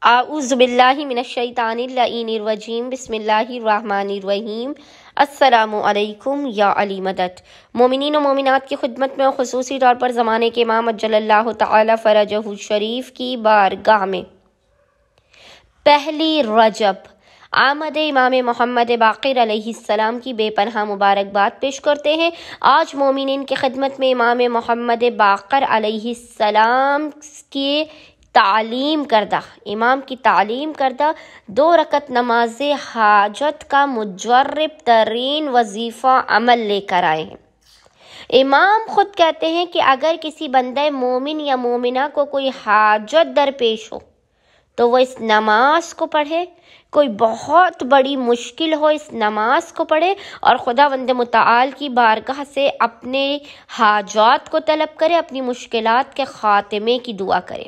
اعوذ باللہ من الشیطان اللعین الرجیم بسم اللہ الرحمن الرحیم السلام علیکم یا علی مدد۔ مومنین و مومنات کی خدمت میں خصوصی طور پر زمانے کے امام اجل اللہ تعالی فرجہ الشریف کی بارگاہ میں پہلی رجب آمد امام محمد باقر علیہ السلام کی بے پناہ مبارکباد پیش کرتے ہیں۔ آج مومنین کی خدمت میں امام محمد باقر علیہ السلام کی تعلیم کردہ 2 رکعت نماز حاجت کا مجرب ترین وظیفہ عمل لے کر آئے ہیں۔ امام خود کہتے ہیں کہ اگر کسی بندہ مومن یا مومنہ کو کوئی حاجت درپیش ہو تو وہ اس نماز کو پڑھے، کوئی بہت بڑی مشکل ہو اس نماز کو پڑھے اور خداوند متعال کی بارگاہ سے اپنے حاجات کو طلب کرے، اپنی مشکلات کے خاتمے کی دعا کرے۔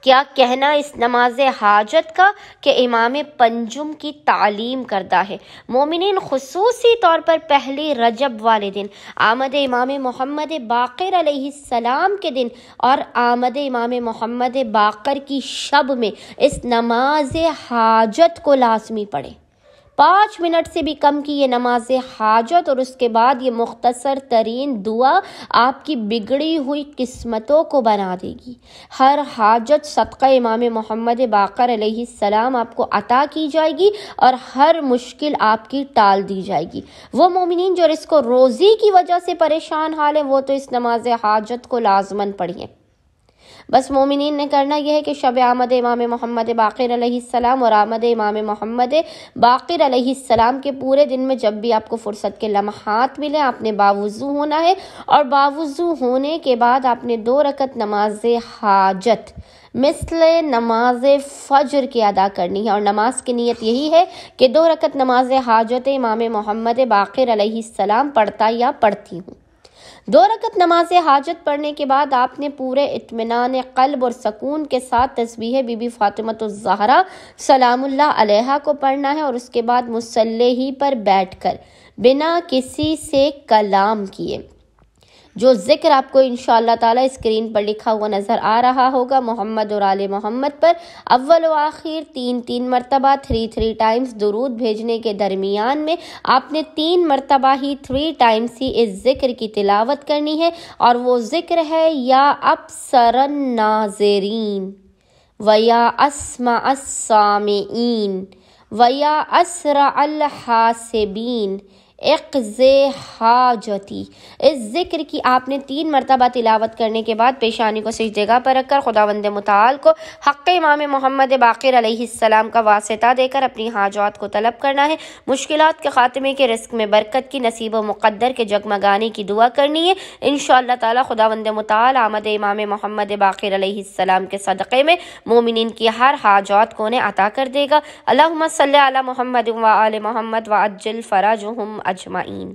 کیا کہنا اس نماز حاجت کا کہ امام پنجم کی تعلیم کردہ ہے۔ مومنین خصوصی طور پر پہلی رجب والے دن، آمد امام محمد باقر علیہ السلام کے دن اور آمد امام محمد باقر کی شب میں اس نماز حاجت کو لازمی پڑھیں۔ 5 منٹ سے بھی کم کی یہ نماز حاجت اور اس کے بعد یہ مختصر ترین دعا آپ کی بگڑی ہوئی قسمتوں کو بنا دے گی۔ ہر حاجت صدقہ امام محمد باقر علیہ السلام آپ کو عطا کی جائے گی اور ہر مشکل آپ کی ٹال دی جائے گی۔ وہ مومنین جو رزق و روزی کی وجہ سے پریشان حال ہیں وہ تو اس نماز حاجت کو لازماً پڑھیں۔ بس مومنین نے کرنا یہ ہے کہ شب آمد امام محمد باقر علیہ السلام اور آمد امام محمد باقر علیہ السلام کے پورے دن میں جب بھی آپ کو فرصت کے لمحات ملیں آپ نے باوضو ہونا ہے، اور باوضو ہونے کے بعد آپ نے 2 رکعت نماز حاجت مثل نماز فجر کی ادا کرنی ہے، اور نماز کی نیت یہی ہے کہ 2 رکعت نماز حاجت امام محمد باقر علیہ السلام پڑھتا یا پڑھتی ہوں۔ 2 رکعت نماز حاجت پڑھنے کے بعد آپ نے پورے اطمینان قلب اور سکون کے ساتھ تسبیح بی بی فاطمۃ الزہرا سلام اللہ علیہا کو پڑھنا ہے، اور اس کے بعد مصلی ہی پر بیٹھ کر بنا کسی سے کلام کیے جو ذکر آپ کو انشاءاللہ تعالی اسکرین پر لکھا ہوا نظر آ رہا ہوگا محمد اور آل محمد پر اول و آخر 3 مرتبہ 3 ٹائمز درود بھیجنے کے درمیان میں آپ نے 3 مرتبہ ہی 3 ٹائمز ہی اس ذکر کی تلاوت کرنی ہے، اور وہ ذکر ہے یا ابصر الناظرین ویا اسمع السامعین ویا اسرع الحاسبین اقض حاجتی۔ اس ذکر کی آپ نے 3 مرتبہ تلاوت کرنے کے بعد پیشانی کو سجدے گاہ پر رکھ کر خداوند متعال کو حق امام محمد باقر علیہ السلام کا واسطہ دے کر اپنی حاجات کو طلب کرنا ہے، مشکلات کے خاتمے کے، رزق میں برکت کی، نصیب و مقدر کے جگمگانے کی دعا کرنی ہے۔ انشاءاللہ تعالی خداوند متعال آمد امام محمد باقر علیہ السلام کے صدقے میں مومنین کی ہر حاجات کو انہیں عطا کر دے گا۔ اللہم صلی علی محمد و آل محمد وعجل فرجہم اجمعین۔